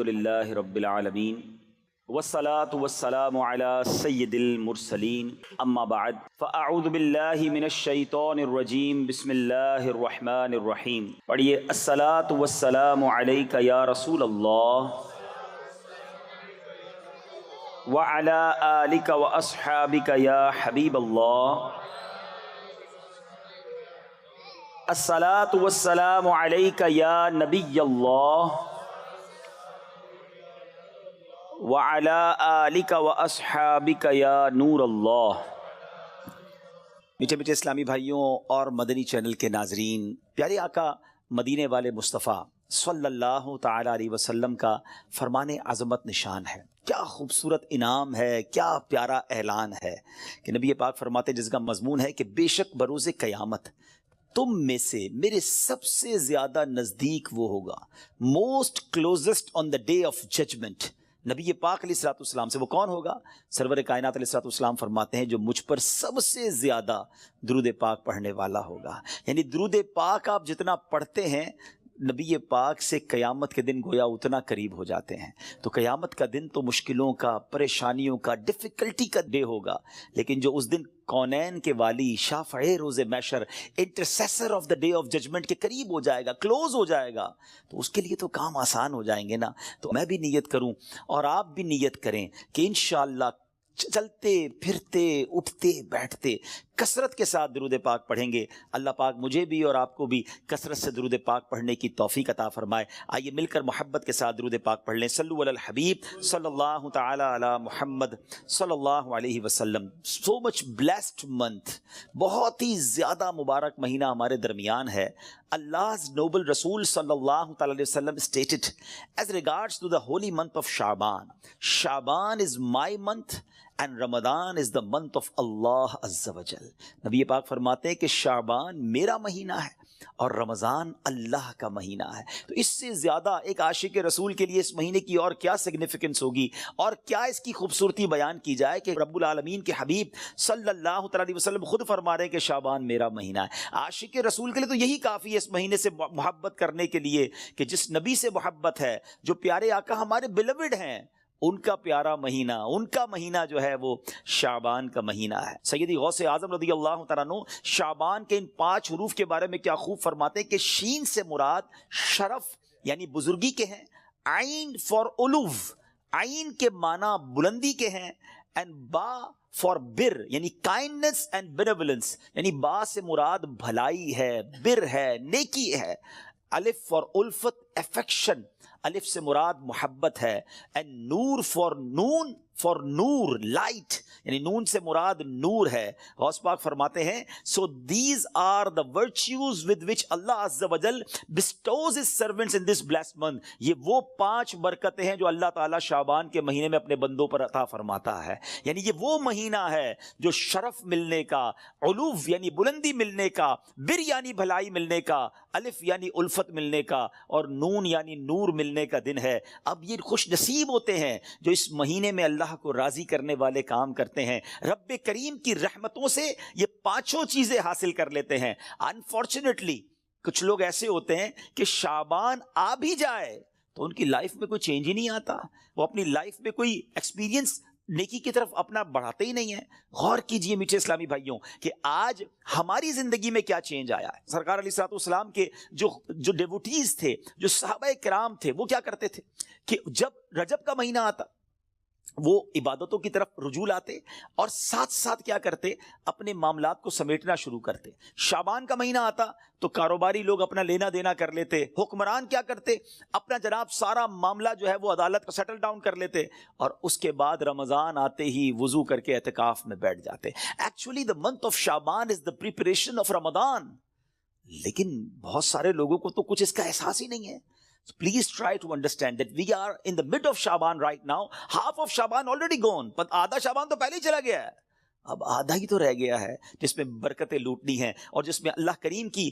للہ رب العالمین والصلاة والسلام على سید المرسلین اما بعد فاعوذ باللہ من الشیطان الرجیم بسم اللہ الرحمن الرحیم. پڑھیے الصلاة والسلام علیک یا رسول اللہ وعلى آلک واصحابک یا حبیب اللہ. الصلاة والسلام علیک یا نبی اللہ وعلى آلک واصحابک یا نور اللہ. میٹھے میٹھے اسلامی بھائیوں اور مدنی چینل کے ناظرین، پیارے آقا مدینے والے مصطفیٰ صلی اللہ تعالی علیہ وسلم کا فرمان عظمت نشان ہے. کیا خوبصورت انعام ہے، کیا پیارا اعلان ہے کہ نبی پاک فرماتے، جس کا مضمون ہے کہ بے شک بروز قیامت تم میں سے میرے سب سے زیادہ نزدیک وہ ہوگا، most closest on the day of judgement. نبی پاک علیہ الصلوۃ والسلام سے وہ کون ہوگا؟ سرور کائنات علیہ الصلوۃ والسلام فرماتے ہیں جو مجھ پر سب سے زیادہ درود پاک پڑھنے والا ہوگا. یعنی درود پاک آپ جتنا پڑھتے ہیں نبی پاک سے قیامت کے دن گویا اتنا قریب ہو جاتے ہیں. تو قیامت کا دن تو مشکلوں کا، پریشانیوں کا، ڈیفیکلٹی کا ڈے ہوگا، لیکن جو اس دن کونین کے والی، شافع روز محشر، intercessor of the day of judgement کے قریب ہو جائے گا، کلوز ہو جائے گا، تو اس کے لیے تو کام آسان ہو جائیں گے نا. تو میں بھی نیت کروں اور آپ بھی نیت کریں کہ انشاءاللہ چلتے پھرتے اٹھتے بیٹھتے کثرت کے ساتھ درود پاک پڑھیں گے. اللہ پاک مجھے بھی اور آپ کو بھی کثرت سے درود پاک پڑھنے کی توفیق عطا فرمائے. آئیے مل کر محبت کے ساتھ درود پاک پڑھ لیں. صلو علی الحبیب صلی اللہ تعالی علی محمد صلی اللہ علیہ وسلم. سو مچ بلیسڈ منتھ، بہت ہی زیادہ مبارک مہینہ ہمارے درمیان ہے. Allah's noble Rasul sallallahu ta'ala alayhi wasallam stated as regards to the holy month of Sha'ban, Sha'ban is my month and Ramadan is the month of Allah Azza wa Jal. نبی پاک فرماتے ہیں کہ شعبان میرا مہینہ ہے اور رمضان اللہ کا مہینہ ہے. تو اس سے زیادہ ایک عاشق رسول کے لیے اس مہینے کی اور کیا سگنیفیکنس ہوگی اور کیا اس کی خوبصورتی بیان کی جائے کہ رب العالمین کے حبیب صلی اللہ تعالی علیہ وسلم خود فرما رہے ہیں کہ شعبان میرا مہینہ ہے. عاشق رسول کے لیے تو یہی کافی ہے اس مہینے سے محبت کرنے کے لیے کہ جس نبی سے محبت ہے، جو پیارے آقا ہمارے بیلوڈ ہیں، ان کا پیارا مہینہ، ان کا مہینہ جو ہے وہ شعبان کا مہینہ ہے. سیدی غوث اعظم رضی اللہ تعالیٰ عنہ شعبان کے ان 5 حروف کے بارے میں کیا خوب فرماتے ہیں کہ شین سے مراد شرف یعنی بزرگی کے ہیں، عین فار علو، عین کے معنی بلندی کے ہیں، اینڈ با فار بر یعنی کائنڈنس اینڈ بینیولنس، یعنی با سے مراد بھلائی ہے، بر ہے، نیکی ہے. الف فار الفت، افیکشن، الف سے مراد محبت ہے. And noor for noon, for noor, light, یعنی نون سے مراد نور ہے. غوث پاک فرماتے ہیں so these are the virtues with which Allah عز و جل bestows his servants in this blessed month. یہ وہ 5 برکتیں ہیں جو اللہ تعالیٰ شعبان کے مہینے میں اپنے بندوں پر عطا فرماتا ہے. یعنی یہ وہ مہینہ ہے جو شرف ملنے کا، علو یعنی بلندی ملنے کا، بر یعنی بھلائی ملنے کا، الف یعنی الفت ملنے کا، اور نون یعنی نور ملنے کا دن ہے. اب یہ خوش نصیب ہوتے ہیں جو اس مہینے میں اللہ کو راضی کرنے والے کام کرتے ہیں. رب کریم کی رحمتوں سے یہ 5 چیزیں حاصل کر لیتے ہیں. انفارچونیٹلی کچھ لوگ ایسے ہوتے ہیں کہ شعبان آ بھی جائے تو ان کی لائف میں کوئی چینج ہی نہیں آتا، وہ اپنی لائف میں کوئی ایکسپیرینس نیکی کی طرف اپنا بڑھاتے ہی نہیں ہیں. غور کیجئے میٹھے اسلامی بھائیوں کہ آج ہماری زندگی میں کیا چینج آیا ہے. سرکار علیہ الصلوۃ والسلام کے جو ڈیوٹیز تھے، جو صحابہ کرام تھے، وہ کیا کرتے تھے کہ جب رجب کا مہینہ آتا وہ عبادتوں کی طرف رجوع لاتے اور ساتھ ساتھ کیا کرتے، اپنے معاملات کو سمیٹنا شروع کرتے. شعبان کا مہینہ آتا تو کاروباری لوگ اپنا لینا دینا کر لیتے، حکمران کیا کرتے، اپنا جناب سارا معاملہ جو ہے وہ عدالت کا سیٹل ڈاؤن کر لیتے، اور اس کے بعد رمضان آتے ہی وضو کر کے اعتکاف میں بیٹھ جاتے. Actually the month of Shaban is the preparation of Ramadan. لیکن بہت سارے لوگوں کو تو کچھ اس کا احساس ہی نہیں ہے. So please try to understand that we are in the mid of Sha'ban right now. Half of Sha'ban already gone. But آدھا شعبان تو پہلے ہی چلا گیا ہے. اب آدھا ہی تو رہ گیا ہے جس میں برکتیں لوٹنی ہیں اور جس میں اللہ کریم کی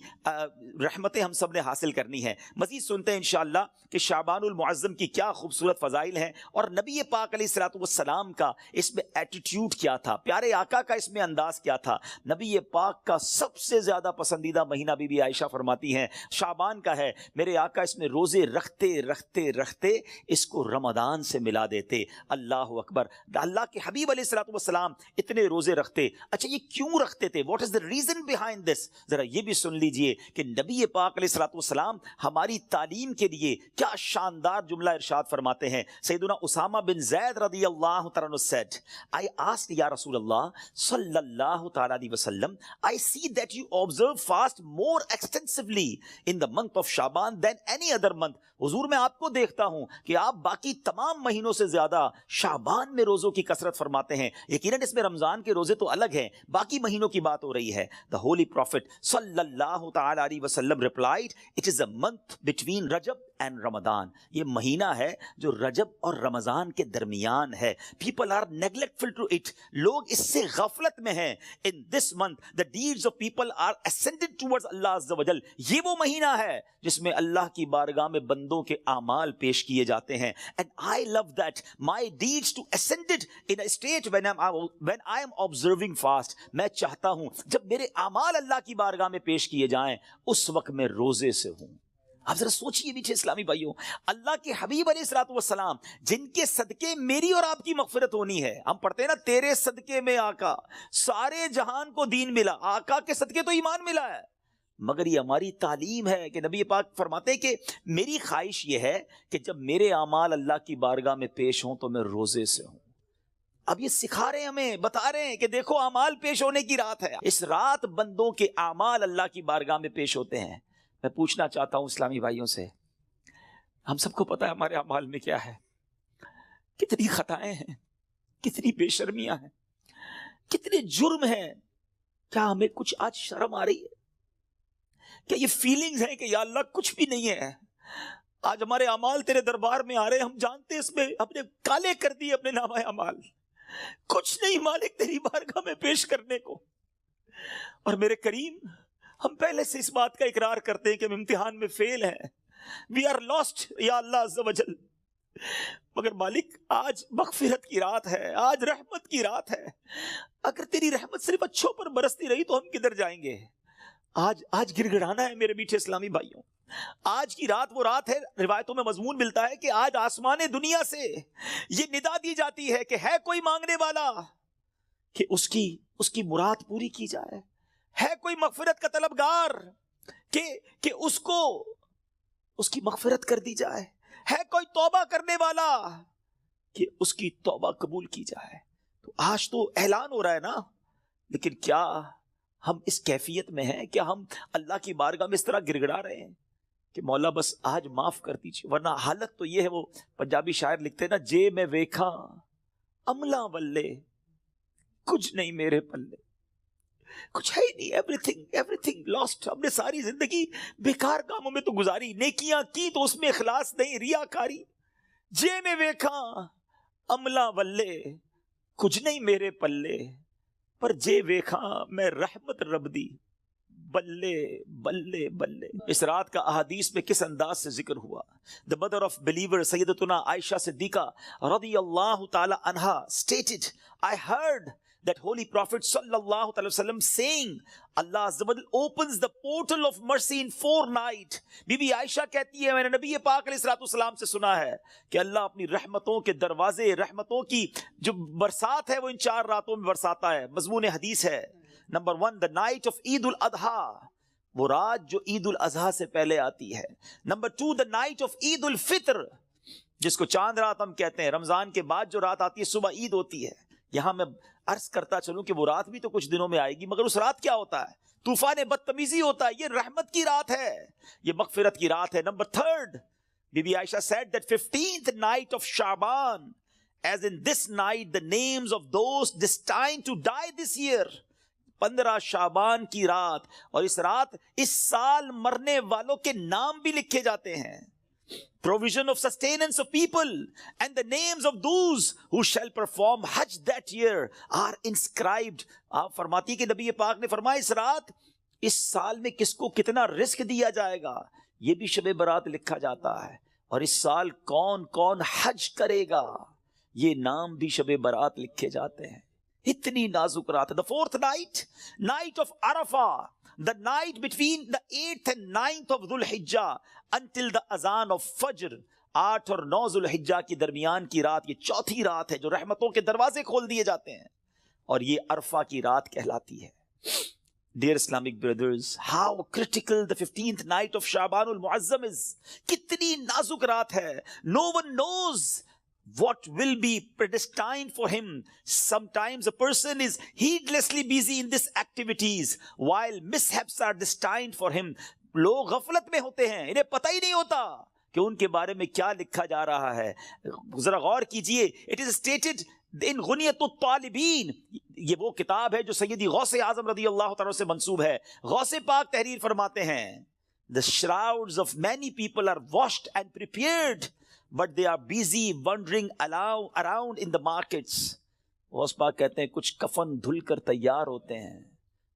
رحمتیں ہم سب نے حاصل کرنی ہیں. مزید سنتے ہیں انشاءاللہ کہ شعبان المعظم کی کیا خوبصورت فضائل ہیں اور نبی پاک علیہ الصلوۃ والسلام کا اس میں ایٹیٹیوڈ کیا تھا, پیارے آقا کا اس میں انداز کیا تھا. نبی پاک کا سب سے زیادہ پسندیدہ مہینہ بی بی عائشہ فرماتی ہیں شعبان کا ہے. میرے آقا اس میں روزے رکھتے رکھتے رکھتے اس کو رمضان سے ملا دیتے. اللہ اکبر. اللہ کے حبیب علیہ الصلوۃ والسلام اتنے روزے رکھتے. اچھا یہ کیوں رکھتے تھے؟ What is the reason behind this? ذرا یہ بھی سن لیجئے کہ نبی پاک علیہ الصلوۃ والسلام ہماری تعلیم کے لیے کیا شاندار جملہ ارشاد فرماتے ہیں. سیدنا اسامہ بن زید رضی اللہ تعالیٰ عنہ said, I asked یا رسول اللہ صلی اللہ تعالیٰ علیہ وسلم, I see that you observe fast more extensively in the month of Shaban than any other month. حضور میں آپ کو دیکھتا ہوں کہ آپ باقی تمام مہینوں سے زیادہ شعبان میں روزوں کی کثرت فرماتے ہیں. یقیناً اس میں رمضان کے روزے تو الگ ہیں, باقی مہینوں کی بات ہو رہی ہے. The Holy Prophet صلی اللہ تعالیٰ علیہ وسلم replied, it is a month between Rajab and Ramadan. یہ مہینہ ہے جو رجب اور رمضان کے درمیان ہے. People are neglectful to it. لوگ اس سے غفلت میں ہیں. In this month the deeds of people are ascended towards Allah Azza wa Jal. یہ وہ مہینہ ہے جس میں اللہ کی بارگاہ میں بندوں کے اعمال پیش کیے جاتے ہیں. And I love that my deeds to ascended in a state when I am observing fast. میں چاہتا ہوں جب میرے اعمال اللہ کی بارگاہ میں پیش کیے جائیں اس وقت میں روزے سے ہوں. آپ ذرا سوچئے میٹھے اسلامی بھائیوں, اللہ کے حبیب علیہ الصلوۃ والسلام جن کے صدقے میری اور آپ کی مغفرت ہونی ہے. ہم پڑھتے ہیں نا تیرے صدقے میں آقا سارے جہان کو دین ملا. آقا کے صدقے تو ایمان ملا ہے, مگر یہ ہماری تعلیم ہے کہ نبی پاک فرماتے ہیں کہ میری خواہش یہ ہے کہ جب میرے اعمال اللہ کی بارگاہ میں پیش ہوں تو میں روزے سے ہوں. اب یہ سکھا رہے ہیں ہمیں, بتا رہے ہیں کہ دیکھو اعمال پیش ہونے کی رات ہے. اس رات بندوں کے اعمال اللہ کی بارگاہ میں پیش ہوتے ہیں. میں پوچھنا چاہتا ہوں اسلامی بھائیوں سے, ہم سب کو پتا ہے ہمارے اعمال میں کیا ہے, کتنی خطائیں ہیں, کتنی بے شرمیاں ہیں, کتنے جرم ہیں. کیا ہمیں کچھ آج شرم آ رہی ہے؟ کیا یہ فیلنگز ہیں کہ یا اللہ کچھ بھی نہیں ہے؟ آج ہمارے اعمال تیرے دربار میں آ رہے ہیں, ہم جانتے اس میں اپنے کالے کر دیے اپنے نامہ اعمال, کچھ نہیں مالک تیری بارگاہ میں پیش کرنے کو. اور میرے کریم ہم پہلے سے اس بات کا اقرار کرتے ہیں کہ ہم امتحان میں فیل ہیں, وی آر لاسٹ یا اللہ عز و جل. مگر مالک آج مغفرت کی رات ہے, آج رحمت کی رات ہے. اگر تیری رحمت صرف اچھوں پر برستی رہی تو ہم کدھر جائیں گے؟ آج گڑگڑانا ہے میرے میٹھے اسلامی بھائیوں. آج کی رات وہ رات ہے, روایتوں میں مضمون ملتا ہے کہ آج آسمان دنیا سے یہ ندا دی جاتی ہے کہ ہے کوئی مانگنے والا کہ اس کی مراد پوری کی جائے, ہے کوئی مغفرت کا طلبگار کہ اس کو اس کی مغفرت کر دی جائے, ہے کوئی توبہ کرنے والا کہ اس کی توبہ قبول کی جائے. تو آج تو اعلان ہو رہا ہے نا, لیکن کیا ہم اس کیفیت میں ہیں؟ کیا ہم اللہ کی بارگاہ میں اس طرح گڑ گڑا رہے ہیں کہ مولا بس آج معاف کر دیجیے؟ ورنہ حالت تو یہ ہے, وہ پنجابی شاعر لکھتے ہیں نا, جے میں ویکھا عملہ ولے کچھ نہیں میرے پلے, کچھ ہے ہی نہیں, ایوری تھنگ لاسٹ. ہم نے ساری زندگی بیکار کاموں میں تو گزاری, نیکیاں کی تو اس میں اخلاص نہیں, ریاکاری. جے میں ویکھا عملہ ولے کچھ نہیں میرے پلے, پر جے ویکھا میں رحمت رب دی بلے بلے بلے. اس رات کا احادیث میں کس انداز سے ذکر ہوا. The mother of believer سیدتنا عائشہ صدیقہ رضی اللہ تعالی عنہا stated, I heard that holy prophet sallallahu alaihi wasallam saying, Allah Azza wa Jal opens the portal of mercy in 4 nights. بی بی عائشہ کہتی ہے میں نے نبی پاک علیہ الصلوۃ والسلام سے سنا ہے کہ اللہ اپنی رحمتوں کے دروازے, رحمتوں کی جو برسات ہے وہ ان 4 راتوں میں برساتا ہے. مضمون حدیث ہے. نمبر 1, the night of عید الاضحیٰ, وہ رات جو عید الاضحیٰ سے پہلے آتی ہے. نمبر 2, the night of عید الفطر, جس کو چاند رات ہم کہتے ہیں. رمضان کے بعد جو رات آتی ہے صبح عید ہوتی ہے. یہاں میں عرض کرتا چلوں کہ وہ رات بھی تو کچھ دنوں میں آئے گی, مگر اس رات کیا ہوتا ہے؟ طوفان بدتمیزی ہوتا ہے. یہ رحمت کی رات ہے, یہ مغفرت کی رات ہے. Number 3, be be Ayesha said that 15th night of Shaban, as in this night the names of those destined to die this year. 15 شعبان کی رات, اور اس رات اس سال مرنے والوں کے نام بھی لکھے جاتے ہیں. provision of sustenance of people, and the names of those who shall perform Hajj that year are inscribed. آپ فرماتی کہ نبی پاک نے فرمایا اس رات اس سال میں کس کو کتنا رزق دیا جائے گا یہ بھی شب برات لکھا جاتا ہے، اور اس سال کون کون حج کرے گا یہ نام بھی شب برات لکھے جاتے ہیں. اتنی نازک رات ہے. The fourth night, night of Arafah, the night between the 8th and 9th of Dhul Hijjah until the azan of Fajr. 8 اور 9 ذو الحجہ کی درمیان کی رات یہ چوتھی رات ہے جو رحمتوں کے دروازے کھول دیے جاتے ہیں، اور یہ عرفہ کی رات کہلاتی ہے. Dear Islamic brothers, how critical the 15th night of Sha'ban al-Mu'azzam is. کتنی نازک رات ہے. No one knows what will be predestined for him. Sometimes a person is heedlessly busy in these activities while mishaps are destined for him. لوگ غفلت میں ہوتے ہیں، انہیں پتہ ہی نہیں ہوتا کہ ان کے بارے میں کیا لکھا جا رہا ہے. ذرا غور کیجئے. It is stated in غنیۃ الطالبین، یہ وہ کتاب ہے جو سیدی غوث اعظم رضی اللہ تعالیٰ سے منسوب ہے. غوث پاک تحریر فرماتے ہیں The shrouds of many people are washed and prepared, but they are busy wandering around in the markets. Ghaus Pak کہتے ہیں کچھ کفن دھل کر تیار ہوتے ہیں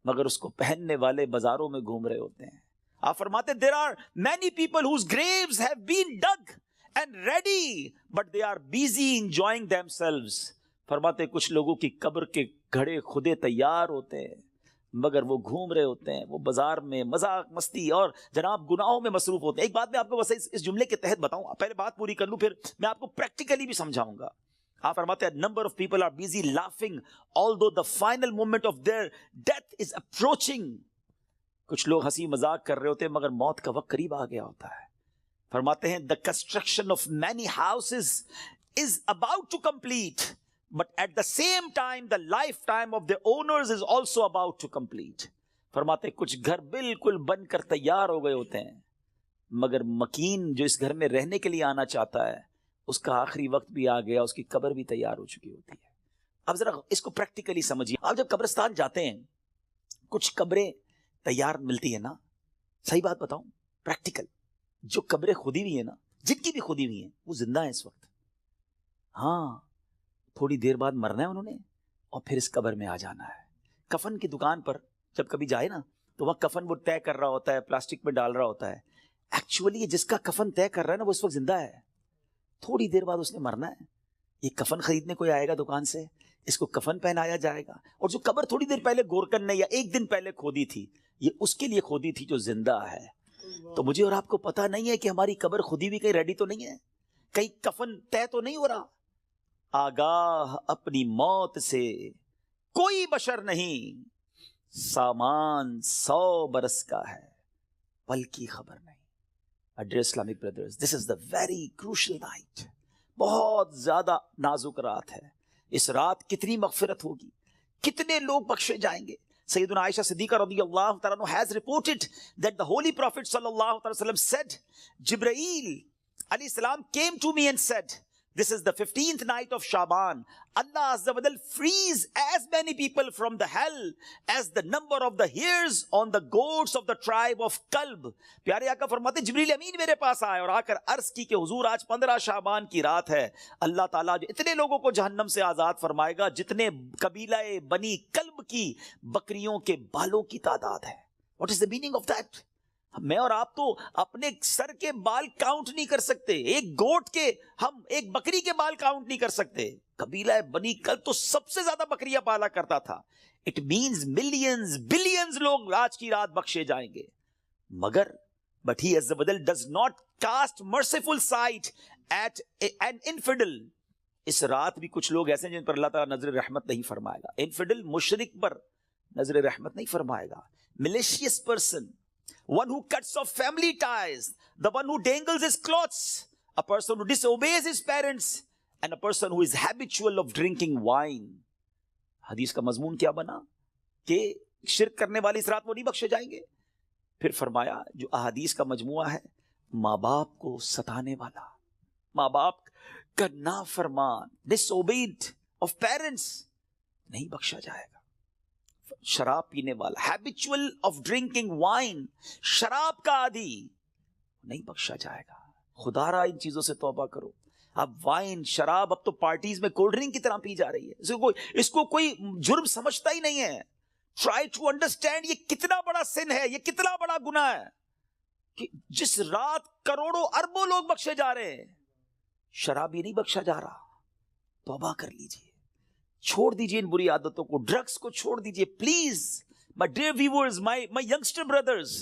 مگر اس کو پہننے والے بازاروں میں گھوم رہے ہوتے ہیں. آپ فرماتے ہیں there are many people whose graves have been dug and ready, but they are busy enjoying themselves. فرماتے ہیں کچھ لوگوں کی قبر کے گھڑے خودے تیار ہوتے ہیں مگر وہ گھوم رہے ہوتے ہیں، وہ بازار میں مذاق مستی اور جناب گناہوں میں مصروف ہوتے ہیں. ایک بات میں آپ کو بس اس جملے کے تحت بتاؤں، پہلے بات پوری کر لوں پھر میں آپ کو پریکٹیکلی بھی سمجھاؤں گا. آپ فرماتے ہیں number of people are busy laughing although the final moment of their death is approaching. کچھ لوگ ہنسی مذاق کر رہے ہوتے ہیں مگر موت کا وقت قریب آ گیا ہوتا ہے. فرماتے ہیں the construction of many houses is about to complete, but at the same time the lifetime of the owners is also about to complete. فرماتے ہیں کچھ گھر بالکل بن کر تیار ہو گئے ہوتے ہیں مگر مکین جو اس گھر میں رہنے کے لیے آنا چاہتا ہے اس کا آخری وقت بھی آ گیا، اس کی قبر بھی تیار ہو چکی ہوتی ہے. اب ذرا اس کو پریکٹیکلی سمجھیے. آپ جب قبرستان جاتے ہیں کچھ قبریں تیار ملتی ہے نا، صحیح بات بتاؤں پریکٹیکل، جو قبریں کھودی ہوئی ہیں نا، جن کی بھی کھودی ہوئی ہیں وہ زندہ ہیں اس وقت. ہاں تھوڑی دیر بعد مرنا ہے انہوں نے اور پھر اس قبر میں آ جانا ہے. کفن کی دکان پر جب کبھی جائے نا تو وہاں کفن وہ طے کر رہا ہوتا ہے، پلاسٹک میں ڈال رہا ہوتا ہے. ایکچولی یہ جس کا کفن طے کر رہا ہے نا وہ اس وقت زندہ ہے، تھوڑی دیر بعد اس نے مرنا ہے. یہ کفن خریدنے کوئی آئے گا دکان سے، اس کو کفن پہنایا جائے گا. اور جو قبر تھوڑی دیر پہلے گورکن نے یا ایک دن پہلے کھودی تھی یہ اس کے لیے کھودی تھی جو زندہ ہے. تو مجھے اور آپ کو پتا نہیں ہے کہ ہماری قبر کھودی بھی کہیں ریڈی تو نہیں ہے، کہیں کفن طے تو نہیں ہو رہا. آگاہ اپنی موت سے کوئی بشر نہیں، سامان 100 برس کا ہے پل کی خبر نہیں. Dear Islamic brothers, this is the very crucial night. بہت زیادہ نازک رات ہے. اس رات کتنی مغفرت ہوگی، کتنے لوگ بخشے جائیں گے. سیدنا عائشہ صدیقہ رضی اللہ تعالیٰ عنہ has reported that the Holy Prophet sallallahu alaihi wasallam said, Jibreel alayhi salam came to me and said, this is the 15th night of Sha'ban. Allah Azza wa Jal frees as many people from the hell as the number of the hairs on the goats of the tribe of Kalb. پیارے آقا فرماتے جبریل امین میرے پاس آئے اور آ کر عرض کی کہ حضور آج 15 شعبان کی رات ہے. اللہ تعالیٰ جو اتنے لوگوں کو جہنم سے آزاد فرمائے گا جتنے قبیلہ بنی کلب کی بکریوں کے بالوں کی تعداد ہے. What is the meaning of that? میں اور آپ تو اپنے سر کے بال کاؤنٹ نہیں کر سکتے، ایک گوٹ کے، ہم ایک بکری کے بال کاؤنٹ نہیں کر سکتے. قبیلہ بنی کلب تو سب سے زیادہ بکریاں پالا کرتا تھا. اٹ مینز ملینز بلینز لوگ آج کی رات بخشے جائیں گے. مگر but he as the does not cast merciful sight at an infidel. اس رات بھی کچھ لوگ ایسے ہیں جن پر اللہ تعالیٰ نظر رحمت نہیں فرمائے گا. انفیڈل مشرک پر نظر رحمت نہیں فرمائے گا. malicious person, one who cuts off family ties, the one who dangles his clothes, a person who disobeys his parents, and a person who is habitual of drinking wine. حدیث کا مضمون کیا بنا کہ شرک کرنے والی اس رات وہ نہیں بخشے جائیں گے. پھر فرمایا جو احادیث کا مجموعہ ہے، ماں باپ کو ستانے والا، ماں باپ کا نافرمان، disobeyed of parents، نہیں بخشا جائے گا. شراب پینے والا، habitual of drinking wine، شراب کا عادی، نہیں بخشا جائے گا. خدا را ان چیزوں سے توبہ کرو. اب وائن شراب اب تو پارٹیز میں کولڈ ڈرنک کی طرح پی جا رہی ہے, اس کو کوئی جرم سمجھتا ہی نہیں ہے. ٹرائی ٹو انڈرسٹینڈ یہ کتنا بڑا سن ہے, یہ کتنا بڑا گناہ ہے کہ جس رات کروڑوں اربوں لوگ بخشے جا رہے ہیں, شرابی نہیں بخشا جا رہا. توبہ کر لیجئے, چھوڑ دیجئے ان بری عادتوں کو, ڈرگز کو چھوڑ دیجئے please. My dear viewers, my youngster brothers,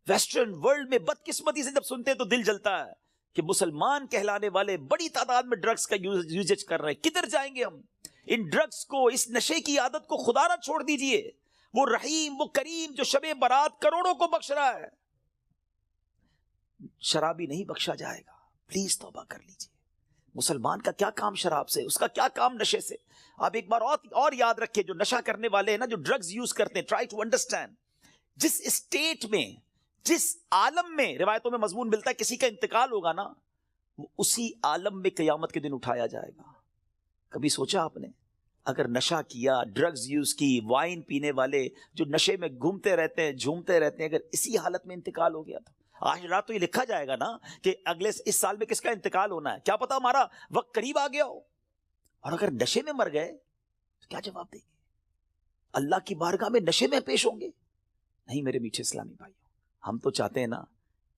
western world میں بدقسمتی سے جب سنتے ہیں تو دل جلتا ہے کہ مسلمان کہلانے والے بڑی تعداد میں ڈرگز کا یوزج کر رہے ہیں. کدھر جائیں گے ہم؟ ان ڈرگز کو, اس نشے کی عادت کو خدا نہ چھوڑ دیجئے. وہ رحیم, وہ کریم جو شب برات کروڑوں کو بخش رہا ہے, شرابی نہیں بخشا جائے گا. پلیز توبہ کر لیجئے. مسلمان کا کیا کام شراب سے, اس کا کیا کام نشے سے. آپ ایک بار اور یاد رکھیں, جو نشہ کرنے والے ہیں نا, جو ڈرگز یوز کرتے ہیں, ٹرائی ٹو انڈرسٹینڈ, جس اسٹیٹ میں, جس عالم میں روایتوں میں مضمون ملتا ہے کسی کا انتقال ہوگا نا, وہ اسی عالم میں قیامت کے دن اٹھایا جائے گا. کبھی سوچا آپ نے, اگر نشہ کیا, ڈرگز یوز کی, وائن پینے والے جو نشے میں گھومتے رہتے ہیں, جھومتے رہتے ہیں, اگر اسی حالت میں انتقال ہو گیا تو آج رات تو یہ لکھا جائے گا نا کہ اگلے اس سال میں کس کا انتقال ہونا ہے. کیا پتا ہمارا وقت قریب آ گیا ہو, اور اگر نشے میں مر گئے تو کیا جواب دیں گے؟ اللہ کی بارگاہ میں نشے میں پیش ہوں گے؟ نہیں میرے میٹھے اسلامی بھائیوں, ہم تو چاہتے ہیں نا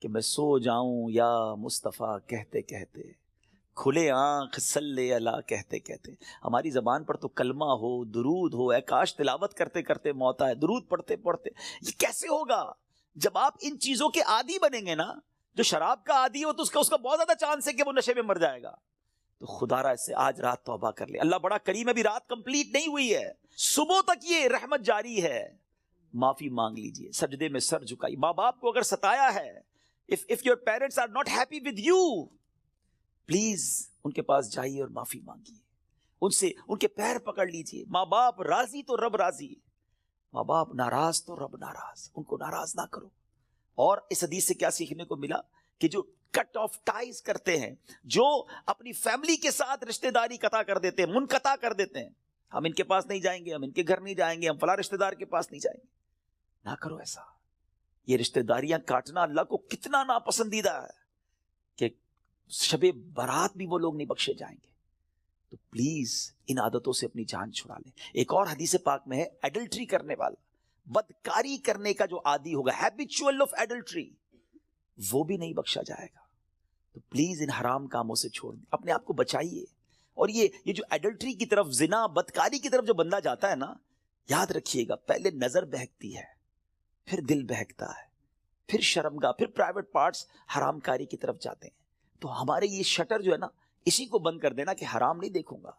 کہ میں سو جاؤں یا مصطفیٰ کہتے کہتے, کھلے آنکھ صلی اللہ کہتے کہتے. ہماری زبان پر تو کلمہ ہو, درود ہو, اے کاش تلاوت کرتے کرتے موت آئے, درود پڑھتے پڑھتے. یہ کیسے ہوگا جب آپ ان چیزوں کے عادی بنیں گے نا؟ جو شراب کا عادی ہو تو اس کا بہت زیادہ چانس ہے کہ وہ نشے میں مر جائے گا. تو خدا را اس سے آج رات توبہ کر لے. اللہ بڑا کریم ہے, ابھی رات کمپلیٹ نہیں ہوئی ہے, صبح تک یہ رحمت جاری ہے. معافی مانگ لیجئے, سجدے میں سر جھکائی. ماں باپ کو اگر ستایا ہے, if your parents are not happy with you, please ان کے پاس جائیے اور معافی مانگیے, ان سے ان کے پیر پکڑ لیجئے. ماں باپ راضی تو رب راضی, ماں باپ ناراض تو رب ناراض, ان کو ناراض نہ کرو. اور اس حدیث سے کیا سیکھنے کو ملا کہ جو کٹ آف ٹائز کرتے ہیں, جو اپنی فیملی کے ساتھ رشتہ داری قطع کر دیتے ہیں, منقطع کر دیتے ہیں, ہم ان کے پاس نہیں جائیں گے, ہم ان کے گھر نہیں جائیں گے, ہم فلاں رشتہ دار کے پاس نہیں جائیں گے. نہ کرو ایسا. یہ رشتہ داریاں کاٹنا اللہ کو کتنا ناپسندیدہ ہے کہ شب برات بھی وہ لوگ نہیں بخشے جائیں گے. تو پلیز ان عادتوں سے اپنی جان چھڑا لیں. ایک اور حدیث پاک میں ہے, ایڈلٹری کرنے والا, بدکاری کرنے کا جو عادی ہوگا, ہیبیچول آف ایڈلٹری, وہ بھی نہیں بخشا جائے گا. تو پلیز ان حرام کاموں سے چھوڑ دیں, اپنے آپ کو بچائیے. اور یہ جو ایڈلٹری کی طرف, زنا, بدکاری کی طرف جو بندہ جاتا ہے نا, یاد رکھیے گا, پہلے نظر بہکتی ہے, پھر دل بہکتا ہے, پھر شرمگاہ, پھر پرائیویٹ پارٹس حرام کاری کی طرف جاتے ہیں. تو ہمارے یہ شٹر جو ہے نا, اسی کو بند کر دینا کہ حرام نہیں دیکھوں گا.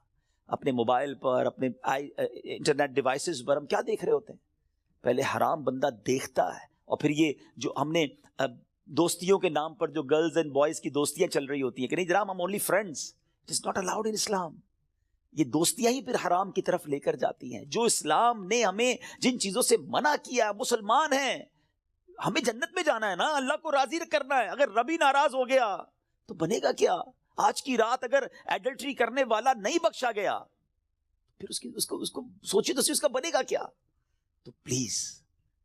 اپنے موبائل پر, اپنے انٹرنیٹ ڈیوائسز پر ہم کیا دیکھ رہے ہوتے ہیں؟ پہلے حرام بندہ دیکھتا ہے, اور پھر یہ جو ہم نے دوستیوں کے نام پر جو گرلز اینڈ بوائز کی دوستیاں چل رہی ہوتی ہیں کہ نہیں جناب ہم only friends, it is not allowed in Islam. یہ دوستیاں ہی پھر حرام کی طرف لے کر جاتی ہیں. جو اسلام نے ہمیں جن چیزوں سے منع کیا, مسلمان ہیں, ہمیں جنت میں جانا ہے نا, اللہ کو راضی کرنا ہے. اگر رب ہی ناراض ہو گیا تو بنے گا کیا؟ آج کی رات اگر ایڈلٹری کرنے والا نہیں بخشا گیا پھر اس کو سوچی تو اس کا بنے گا کیا؟ تو پلیز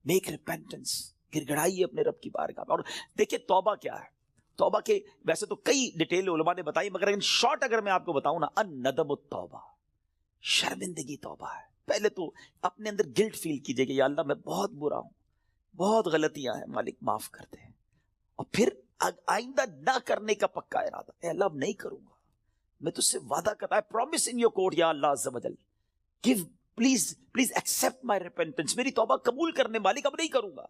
میک ریپینٹنس, گر گڑائیے اپنے رب کی بارگاہ میں. اور دیکھیں توبہ کیا ہے. توبہ کے ویسے تو کئی ڈیٹیل علماء نے بتائی, مگر ان شارٹ اگر میں آپ کو بتاؤں نا, الندم التوبہ, شرمندگی توبہ ہے. پہلے تو اپنے اندر گلٹ فیل کیجئے کہ یا اللہ میں بہت برا ہوں, بہت غلطیاں ہیں, مالک معاف کر دے. اور پھر آئندہ نہ کرنے کا پکا ارادہ, اے اللہ اب نہیں کروں گا, میں تجھ سے وعدہ کرتا, I promise in your court یا اللہ عز و جل, give please accept my repentance, میری توبہ قبول کرنے, مالک اب نہیں کروں گا.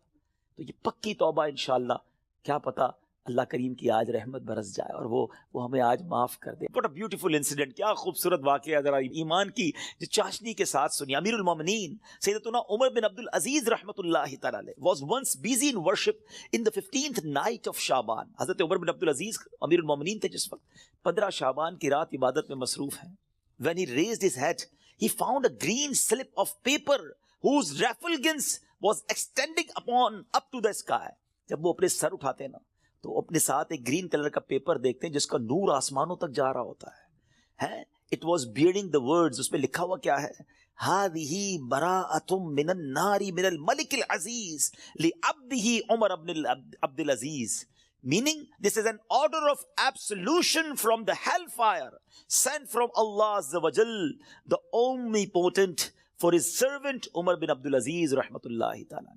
تو یہ پکی توبہ انشاءاللہ, کیا پتا اللہ کریم کی آج رحمت برس جائے اور وہ ہمیں آج معاف کر دے. What a beautiful incident, کیا خوبصورت واقعہ, ذرا ایمان کی جو چاشنی کے ساتھ سنی. امیر المومنین سیدتنا عمر بن عبد العزیز رحمۃ اللہ تعالی علیہ was once busy in worship in the 15th night of شعبان. حضرت عمر بن عبد العزیز امیر المومنین تھے جس وقت 15 شعبان کی رات عبادت میں مصروف ہیں. When he raised his head, he found a green slip of paper whose refulgence was extending up to the sky. جب وہ اپنے سر اٹھاتے ہیں نا تو اپنے ساتھ ایک گرین کلر کا پیپر دیکھتے ہیں جس کا نور آسمانوں تک جا رہا ہوتا ہے. It was bearing the words, اس میں لکھا ہوا کیا ہے, هذه براءة من النار من الملك العزيز لعبده عمر بن عبد العزيز. meaning this is an order of absolution from the hellfire sent from Allah Azza wa Jal, the omnipotent, for his servant Umar bin Abdul Aziz rahmatullahi ta'ala.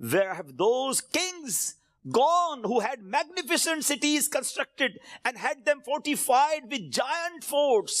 Where have those kings gone who had magnificent cities constructed and had them fortified with giant forts?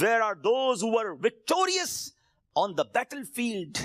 Where are those who were victorious on the battlefield?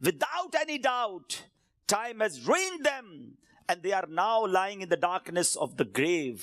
Without any doubt, time has ruined them and they are now lying in the darkness of the grave.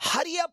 Hurry up,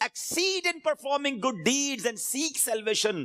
exceed in performing good deeds and seek salvation.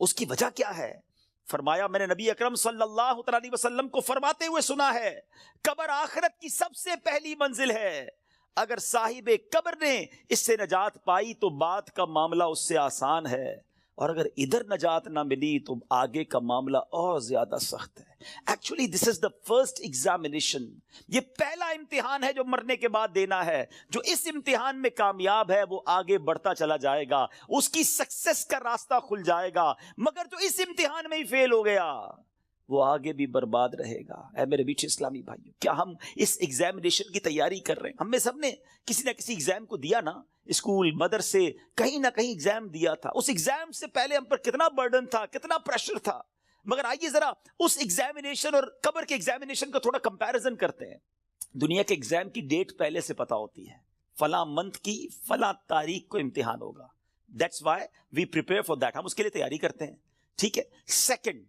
اس کی وجہ کیا ہے؟ فرمایا میں نے نبی اکرم صلی اللہ علیہ وسلم کو فرماتے ہوئے سنا ہے قبر آخرت کی سب سے پہلی منزل ہے، اگر صاحب قبر نے اس سے نجات پائی تو بعد کا معاملہ اس سے آسان ہے، اور اگر ادھر نجات نہ ملی تو آگے کا معاملہ اور زیادہ سخت ہے۔ Actually this is the first examination, یہ پہلا امتحان ہے جو مرنے کے بعد دینا ہے۔ جو اس امتحان میں کامیاب ہے وہ آگے بڑھتا چلا جائے گا، اس کی سکسس کا راستہ کھل جائے گا، مگر جو اس امتحان میں ہی فیل ہو گیا وہ آگے بھی برباد رہے گا۔ اے میرے بیچ اسلامی بھائیو، کیا ہم اس ایگزامینیشن کی تیاری کر رہے ہیں؟ ہم میں سب نے کسی نہ کسی ایگزام کو دیا نا، اسکول مدرسے کہیں نہ کہیں ایگزام دیا تھا۔ اس ایگزام سے پہلے ہم پر کتنا برڈن تھا، کتنا پریشر تھا، مگر آئیے ذرا اس ایگزامینیشن اور قبر کے ایگزامینیشن کا تھوڑا کمپیریزن کرتے ہیں۔ دنیا کے ایگزام کی ڈیٹ پہلے سے پتا ہوتی ہے، فلاں منتھ کی فلاں تاریخ کو امتحان ہوگا، that's why we prepare for that, ہم اس کے لیے تیاری کرتے ہیں، ٹھیک ہے۔ سیکنڈ،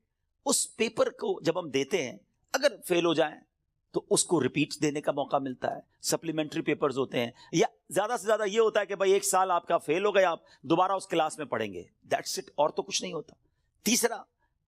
اس پیپر کو جب ہم دیتے ہیں اگر فیل ہو جائیں تو اس کو ریپیٹ دینے کا موقع ملتا ہے، سپلیمنٹری پیپرز ہوتے ہیں، یا زیادہ سے زیادہ یہ ہوتا ہے کہ بھائی 1 سال آپ کا فیل ہو گیا، آپ دوبارہ اس کلاس میں پڑھیں گے، دیٹس اٹ، اور تو کچھ نہیں ہوتا۔ تیسرا،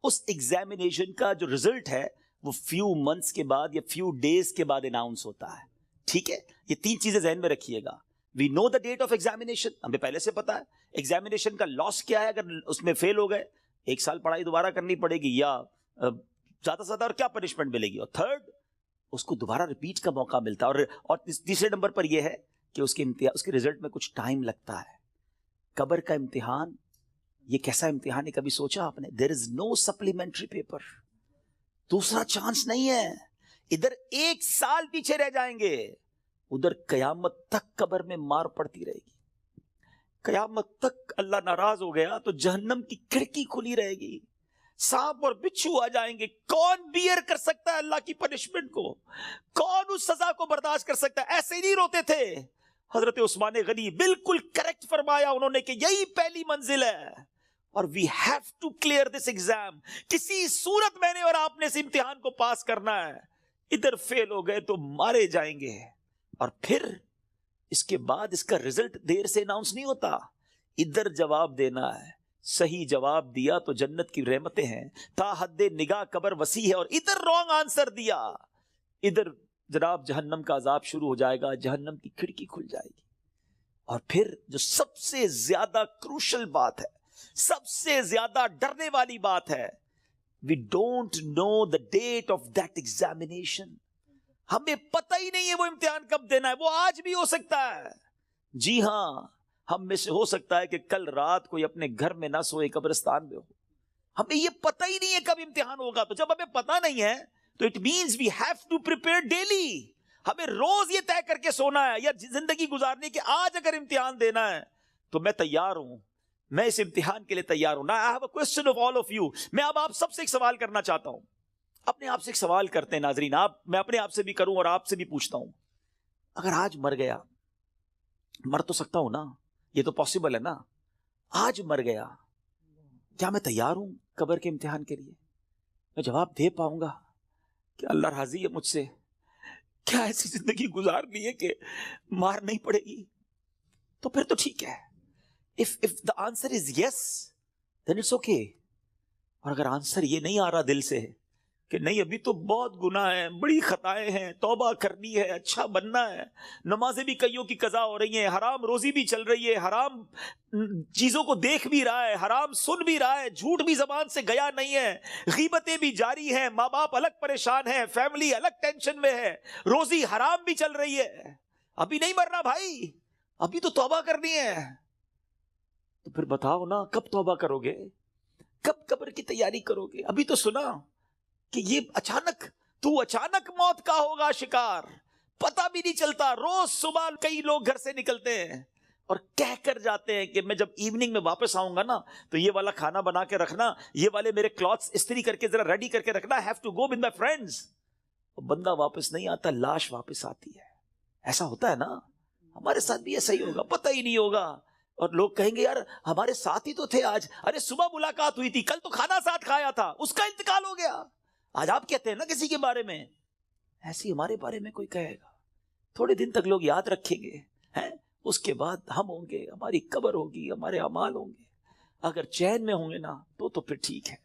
اس ایگزامینیشن کا جو رزلٹ ہے وہ فیو منتھس کے بعد یا فیو ڈیز کے بعد اناؤنس ہوتا ہے، ٹھیک ہے۔ یہ 3 چیزیں ذہن میں رکھیے گا۔ وی نو دا ڈیٹ آف ایگزامینیشن، ہمیں پہلے سے پتا ہے ایگزامینیشن کا لاس کیا ہے اگر اس میں فیل ہو گئے، 1 سال پڑھائی دوبارہ کرنی پڑے گی، یا زیادہ سے زیادہ اور کیا پنشمنٹ ملے گی، اور تھرڈ اس کو دوبارہ ریپیٹ کا موقع ملتا ہے، اور تیسرے نمبر پر یہ ہے کہ اس کے رزلٹ میں کچھ ٹائم لگتا ہے۔ قبر کا امتحان یہ کیسا امتحان ہے کبھی سوچا آپ نے؟ دیر از نو سپلیمنٹری پیپر، دوسرا چانس نہیں ہے۔ ادھر 1 سال پیچھے رہ جائیں گے، ادھر قیامت تک قبر میں مار پڑتی رہے گی، قیامت تک اللہ ناراض ہو گیا تو جہنم کی کھڑکی کھلی رہے گی، سانپ اور بچھو آ جائیں گے۔ کون بیئر کر سکتا ہے اللہ کی پنشمنٹ کو؟ کون اس سزا کو برداشت کر سکتا ہے؟ ایسے ہی نہیں روتے تھے حضرت عثمان غنی، بالکل کریکٹ فرمایا انہوں نے کہ یہی پہلی منزل ہے، اور we have to clear this exam, کسی صورت میں نے اور آپ نے اس امتحان کو پاس کرنا ہے۔ ادھر فیل ہو گئے تو مارے جائیں گے، اور پھر اس کے بعد اس کا رزلٹ دیر سے اناؤنس نہیں ہوتا، ادھر جواب دینا ہے۔ صحیح جواب دیا تو جنت کی رحمتیں ہیں، تا حد نگاہ قبر وسیع ہے، اور ادھر رانگ آنسر دیا، ادھر جناب جہنم کا عذاب شروع ہو جائے گا، جہنم کی کھڑکی کھل جائے گی۔ اور پھر جو سب سے زیادہ کروشل بات ہے، سب سے زیادہ ڈرنے والی بات ہے، we don't know the date of that examination، ہمیں پتہ ہی نہیں ہے وہ امتحان کب دینا ہے، وہ آج بھی ہو سکتا ہے۔ جی ہاں، ہم میں سے ہو سکتا ہے کہ کل رات کوئی اپنے گھر میں نہ سوئے، قبرستان میں ہو، ہمیں یہ پتہ ہی نہیں ہے کب امتحان ہوگا۔ تو جب ہمیں پتہ نہیں ہے تو it means we have to prepare daily, ہمیں روز یہ طے کر کے سونا ہے یا زندگی گزارنے کہ آج اگر امتحان دینا ہے تو میں تیار ہوں، میں اس امتحان کے لیے تیار ہوں۔ I have a question of all of you، میں اب آپ سب سے ایک سوال کرنا چاہتا ہوں، اپنے آپ سے ایک سوال کرتے ہیں ناظرین، میں اپنے آپ سے بھی کروں اور آپ سے بھی پوچھتا ہوں، اگر آج مر گیا، مر تو سکتا ہوں نا، یہ تو پاسبل ہے نا، آج مر گیا، کیا میں تیار ہوں قبر کے امتحان کے لیے؟ میں جواب دے پاؤں گا کہ اللہ راضی ہے مجھ سے؟ کیا ایسی زندگی گزارنی ہے کہ مار نہیں پڑے گی؟ تو پھر تو ٹھیک ہے، if the answer is yes then it's okay، اور اگر آنسر یہ نہیں آ رہا دل سے کہ نہیں ابھی تو بہت گناہ ہیں، بڑی خطائیں ہیں، توبہ کرنی ہے، اچھا بننا ہے، نمازیں بھی کئیوں کی قضا ہو رہی ہیں، حرام روزی بھی چل رہی ہے، حرام چیزوں کو دیکھ بھی رہا ہے، حرام سن بھی رہا ہے، جھوٹ بھی زبان سے گیا نہیں ہے، غیبتیں بھی جاری ہیں، ماں باپ الگ پریشان ہیں، فیملی الگ ٹینشن میں ہے، روزی حرام بھی چل رہی ہے، ابھی نہیں مرنا بھائی، ابھی تو توبہ کرنی ہے۔ تو پھر بتاؤ نا، کب توبہ کرو گے؟ کب قبر کی تیاری کرو گے؟ ابھی تو سنا کہ یہ اچانک موت کا ہوگا شکار، پتہ بھی نہیں چلتا۔ روز صبح کئی لوگ گھر سے نکلتے ہیں اور کہہ کر جاتے ہیں کہ میں جب ایوننگ میں واپس آؤں گا نا تو یہ والا کھانا بنا کے رکھنا، یہ والے میرے کلوتھس استری کر کے ذرا ریڈی کر کے رکھنا، I have to go with my friends۔ بندہ واپس نہیں آتا، لاش واپس آتی ہے۔ ایسا ہوتا ہے نا، ہمارے ساتھ بھی ایسا ہی ہوگا، پتہ ہی نہیں ہوگا، اور لوگ کہیں گے یار ہمارے ساتھ ہی تو تھے آج، ارے صبح ملاقات ہوئی تھی، کل تو کھانا ساتھ کھایا تھا، اس کا انتقال ہو گیا، آج آپ کہتے ہیں نا کسی کے بارے میں، ایسی ہمارے بارے میں کوئی کہے گا، تھوڑے دن تک لوگ یاد رکھیں گے، ہیں، اس کے بعد ہم ہوں گے، ہماری قبر ہوگی، ہمارے اعمال ہوں گے۔ اگر چین میں ہوں گے نا تو پھر ٹھیک ہے.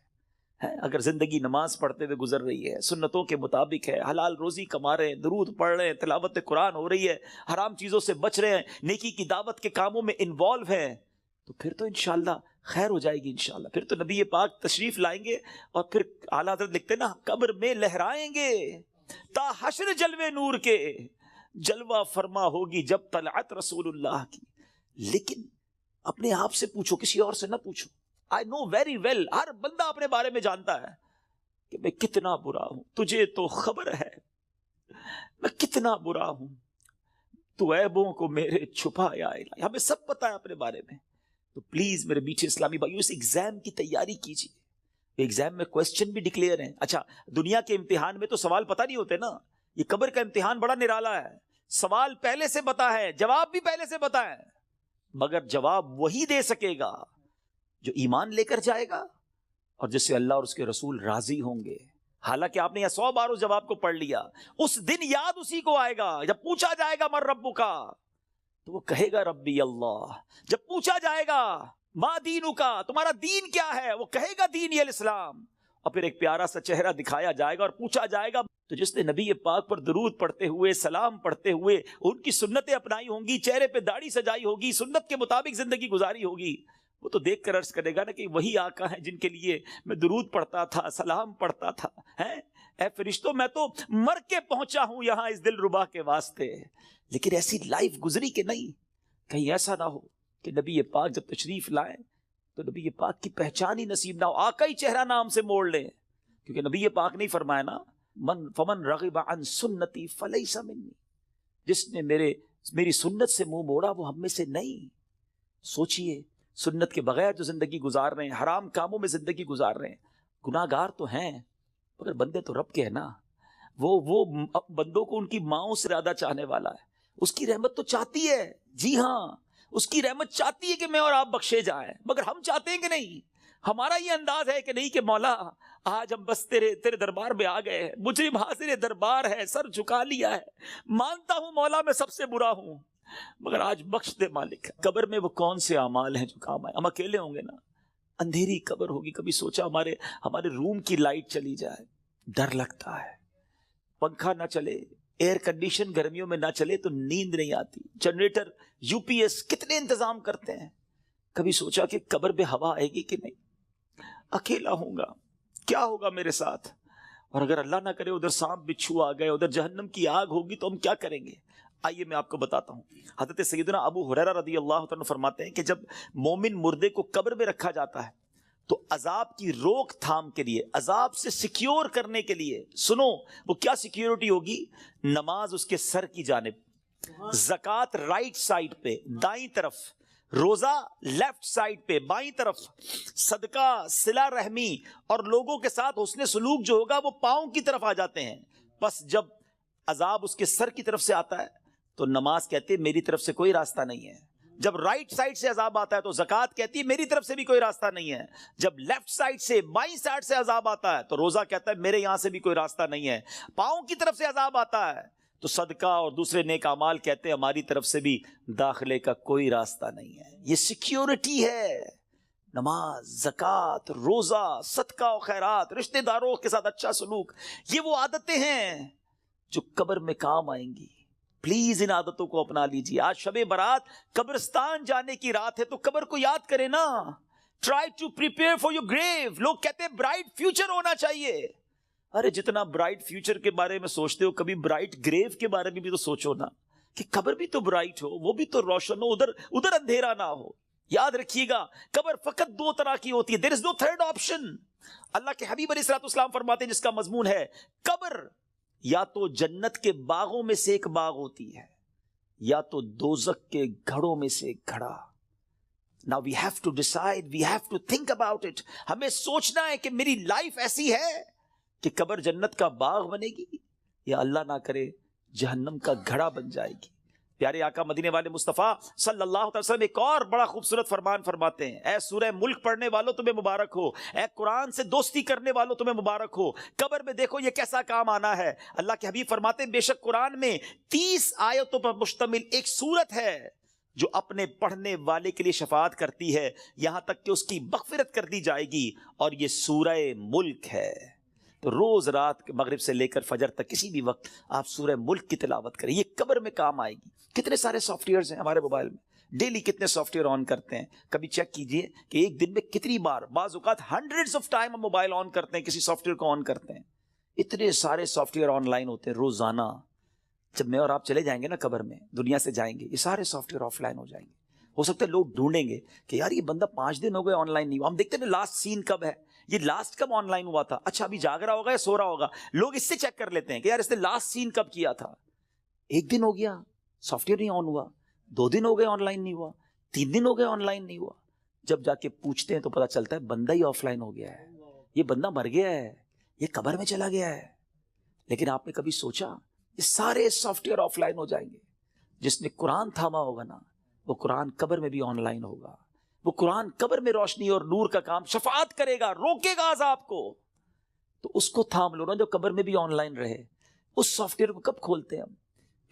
اگر زندگی نماز پڑھتے ہوئے گزر رہی ہے، سنتوں کے مطابق ہے، حلال روزی کما رہے ہیں، درود پڑھ رہے ہیں، تلاوت قرآن ہو رہی ہے، حرام چیزوں سے بچ رہے ہیں، نیکی کی دعوت کے کاموں میں انوالو ہیں، تو پھر تو انشاءاللہ خیر ہو جائے گی انشاءاللہ. پھر تو نبی پاک تشریف لائیں گے اور پھر اعلیٰ حضرت لکھتے نا قبر میں لہرائیں گے تا حشر جلوے نور کے، جلوہ فرما ہوگی جب طلعت رسول اللہ کی. لیکن اپنے آپ سے پوچھو، کسی اور سے نہ پوچھو. I know very well، ہر بندہ اپنے بارے میں جانتا ہے کہ میں کتنا برا ہوں، تجھے تو خبر ہے میں کتنا برا ہوں، تو عیبوں کو میرے چھپا یا الہی. ہمیں سب پتا ہے اپنے بارے میں. تو پلیز میرے میٹھے اسلامی بھائیو، اس ایگزام کی تیاری کیجیے. ایگزام میں کوسچن بھی ڈکلیئر ہیں. اچھا، دنیا کے امتحان میں تو سوال پتہ نہیں ہوتے نا، یہ قبر کا امتحان بڑا نرالا ہے. سوال پہلے سے پتا ہے، جواب بھی پہلے سے پتا ہے، مگر جواب وہی دے سکے گا جو ایمان لے کر جائے گا اور جس سے اللہ اور اس کے رسول راضی ہوں گے. حالانکہ آپ نے یہ 100 بار اس جواب کو پڑھ لیا، اس دن یاد اسی کو آئے گا جب پوچھا جائے گا من ربک کا، تو وہ کہے گا ربی اللہ. جب پوچھا جائے گا ما دینک کا، تمہارا دین کیا ہے، وہ کہے گا دینی الاسلام. اور پھر ایک پیارا سا چہرہ دکھایا جائے گا اور پوچھا جائے گا تو جس نے نبی پاک پر درود پڑھتے ہوئے، سلام پڑھتے ہوئے ان کی سنتیں اپنائی ہوں گی، چہرے پہ داڑھی سجائی ہوگی، سنت کے مطابق زندگی گزاری ہوگی، وہ تو دیکھ کر عرض کرے گا نا کہ وہی آقا ہیں جن کے لیے میں درود پڑھتا تھا، سلام پڑھتا تھا. اے فرشتوں، میں تو مر کے پہنچا ہوں یہاں اس دل ربا کے واسطے، لیکن ایسی لائف گزری کہ نہیں. کہیں ایسا نہ ہو کہ نبی پاک جب تشریف لائیں تو نبی پاک کی پہچان ہی نصیب نہ ہو، آقا ہی چہرہ نام سے موڑ لیں. کیونکہ نبی پاک نے فرمایا نا فمن رغب عن سنتی فلیس منی، جس نے میری سنت سے منہ موڑا وہ ہم میں سے نہیں. سوچئے، سنت کے بغیر جو زندگی گزار رہے ہیں، حرام کاموں میں زندگی گزار رہے ہیں، گناہ گار تو ہیں مگر بندے تو رب کے ہیں نا. وہ بندوں کو ان کی ماؤں سے زیادہ چاہنے والا ہے. اس کی رحمت تو چاہتی ہے، جی ہاں، اس کی رحمت چاہتی ہے کہ میں اور آپ بخشے جائیں، مگر ہم چاہتے ہیں کہ نہیں. ہمارا یہ انداز ہے کہ نہیں کہ مولا آج ہم بس تیرے دربار میں آ گئے ہیں، مجرم حاضر دربار ہے، سر جھکا لیا ہے، مانتا ہوں مولا میں سب سے برا ہوں، مگر آج بخش دے مالک. قبر میں وہ کون سے اعمال ہیں جو کام آئے؟ ہم اکیلے ہوں گے نا، اندھیری قبر ہوگی. کبھی سوچا ہمارے روم کی لائٹ چلی جائے، ڈر لگتا ہے. پنکھا نہ چلے، ایئر کنڈیشن گرمیوں میں نہ چلے تو نیند نہیں آتی. جنریٹر، یو پی ایس کتنے انتظام کرتے ہیں. کبھی سوچا کہ قبر میں ہوا آئے گی کہ نہیں؟ اکیلا ہوں گا، کیا ہوگا میرے ساتھ؟ اور اگر اللہ نہ کرے ادھر سانپ بچھو آ گئے، ادھر جہنم کی آگ ہوگی تو ہم کیا کریں گے؟ آئیے میں آپ کو بتاتا ہوں. حضرت سیدنا ابو ہریرہ رضی اللہ عنہ فرماتے ہیں کہ جب مومن مردے کو قبر میں رکھا جاتا ہے تو عذاب کی روک تھام کے لیے، عذاب سے سیکیور کرنے کے لیے، سنو وہ کیا سیکیورٹی ہوگی؟ نماز اس کے سر کی جانب، زکوٰۃ رائٹ سائڈ پہ دائیں طرف، روزہ لیفٹ سائڈ پہ بائیں طرف، صدقہ، صلہ رحمی اور لوگوں کے ساتھ حسن سلوک جو ہوگا وہ پاؤں کی طرف آ جاتے ہیں. بس جب عذاب اس کے سر کی طرف سے آتا ہے تو نماز کہتی ہے میری طرف سے کوئی راستہ نہیں ہے. جب رائٹ سائڈ سے عذاب آتا ہے تو زکوٰۃ کہتی ہے میری طرف سے بھی کوئی راستہ نہیں ہے. جب لیفٹ سائڈ سے، بائیں سائڈ سے عذاب آتا ہے تو روزہ کہتا ہے میرے یہاں سے بھی کوئی راستہ نہیں ہے. پاؤں کی طرف سے عذاب آتا ہے تو صدقہ اور دوسرے نیک اعمال کہتے ہیں ہماری طرف سے بھی داخلے کا کوئی راستہ نہیں ہے. یہ سیکیورٹی ہے. نماز، زکوٰۃ، روزہ، صدقہ و خیرات، رشتہ داروں کے ساتھ اچھا سلوک، یہ وہ عادتیں ہیں جو قبر میں کام آئیں گی. پلیز ان عادتوں کو اپنا لیجیے. آج شب برات قبرستان جانے کی رات ہے تو قبر کو یاد کریں نا. Try to prepare for your grave. لوگ کہتے ہیں برائٹ فیوچر ہونا چاہیے. ارے جتنا برائٹ فیوچر کے بارے میں سوچتے ہو کبھی برائٹ گریو کے بارے میں بھی تو سوچو نا، کہ قبر بھی تو برائٹ ہو، وہ بھی تو روشن ہو، ادھر اندھیرا نہ ہو. یاد رکھیے گا قبر فقط 2 طرح کی ہوتی ہے. دیر از نو تھرڈ آپشن. اللہ کے حبیب علیہ الصلوۃ والسلام فرماتے ہیں جس کا مضمون ہے قبر یا تو جنت کے باغوں میں سے ایک باغ ہوتی ہے یا تو دوزخ کے گھڑوں میں سے ایک گھڑا. Now we have to decide, we have to think about it. ہمیں سوچنا ہے کہ میری لائف ایسی ہے کہ قبر جنت کا باغ بنے گی یا اللہ نہ کرے جہنم کا گھڑا بن جائے گی. پیارے آقا مدینے والے مصطفیٰ صلی اللہ علیہ وسلم ایک اور بڑا خوبصورت فرمان فرماتے ہیں. اے سورہ ملک پڑھنے والوں تمہیں مبارک ہو، اے قرآن سے دوستی کرنے والوں تمہیں مبارک ہو. قبر میں دیکھو یہ کیسا کام آنا ہے. اللہ کے حبیب فرماتے ہیں بے شک قرآن میں 30 آیتوں پر مشتمل ایک سورت ہے جو اپنے پڑھنے والے کے لیے شفاعت کرتی ہے یہاں تک کہ اس کی مغفرت کر دی جائے گی، اور یہ سورہ ملک ہے۔ تو روز رات مغرب سے لے کر فجر تک کسی بھی وقت آپ سورہ ملک کی تلاوت کریں، یہ قبر میں کام آئے گی۔ کتنے سارے سافٹ ویئرز ہیں ہمارے موبائل میں، ڈیلی کتنے سافٹ ویئر آن کرتے ہیں، کبھی چیک کیجئے کہ ایک دن میں کتنی بار، بعض اوقات ہنڈریڈز آف ٹائم ہم موبائل آن کرتے ہیں، کسی سافٹ ویئر کو آن کرتے ہیں۔ اتنے سارے سافٹ ویئر آن لائن ہوتے ہیں روزانہ۔ جب میں اور آپ چلے جائیں گے نا قبر میں، دنیا سے جائیں گے، یہ سارے سافٹ ویئر آف لائن ہو جائیں گے۔ ہو سکتا ہے لوگ ڈھونڈیں گے کہ یار یہ بندہ 5 دن ہو گئے آن لائن نہیں ہوا، ہم دیکھتے ہیں نا لاسٹ سین کب ہے، یہ لاسٹ کب آن لائن ہوا تھا، اچھا ابھی جاگ رہا ہوگا یا سو رہا ہوگا، لوگ اس سے چیک کر لیتے ہیں کہ یار اس نے لاسٹ سین کب کیا تھا۔ 1 دن ہو گیا سافٹ ویئر نہیں آن ہوا، 2 دن ہو گئے آن لائن نہیں ہوا، 3 دن ہو گئے آن لائن نہیں ہوا۔ جب جا کے پوچھتے ہیں تو پتا چلتا ہے بندہ ہی آف لائن ہو گیا ہے، یہ بندہ مر گیا ہے، یہ قبر میں چلا گیا ہے۔ لیکن آپ نے کبھی سوچا یہ سارے سافٹ ویئر آف لائن ہو جائیں گے؟ جس نے قرآن تھاما ہوگا نا، وہ قرآن قبر میں بھی آن لائن ہوگا، وہ قرآن قبر میں روشنی اور نور کا کام شفاعت کرے گا، روکے گا عذاب کو۔ تو اس کو تھام لو نا جو قبر میں بھی آن لائن رہے۔ اس سافٹ ویئر کو کب کھولتے ہیں ہم؟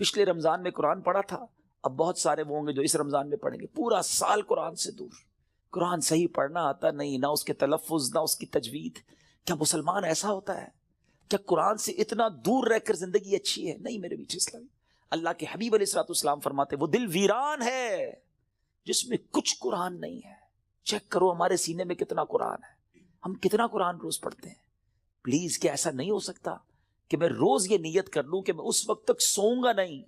پچھلے رمضان میں قرآن پڑھا تھا، اب بہت سارے وہ ہوں گے جو اس رمضان میں پڑھیں گے، پورا سال قرآن سے دور، قرآن صحیح پڑھنا آتا نہیں، نہ اس کے تلفظ نہ اس کی تجوید۔ کیا مسلمان ایسا ہوتا ہے؟ کیا قرآن سے اتنا دور رہ کر زندگی اچھی ہے؟ نہیں میرے بیچ اسلامی، اللہ کے حبیب علیہ الصلوۃ والسلام فرماتے وہ دل ویران ہے جس میں کچھ قرآن نہیں ہے۔ چیک کرو ہمارے سینے میں کتنا قرآن ہے، ہم کتنا قرآن روز پڑھتے ہیں۔ پلیز کیا ایسا نہیں ہو سکتا کہ میں روز یہ نیت کر لوں کہ میں اس وقت تک سوؤں گا نہیں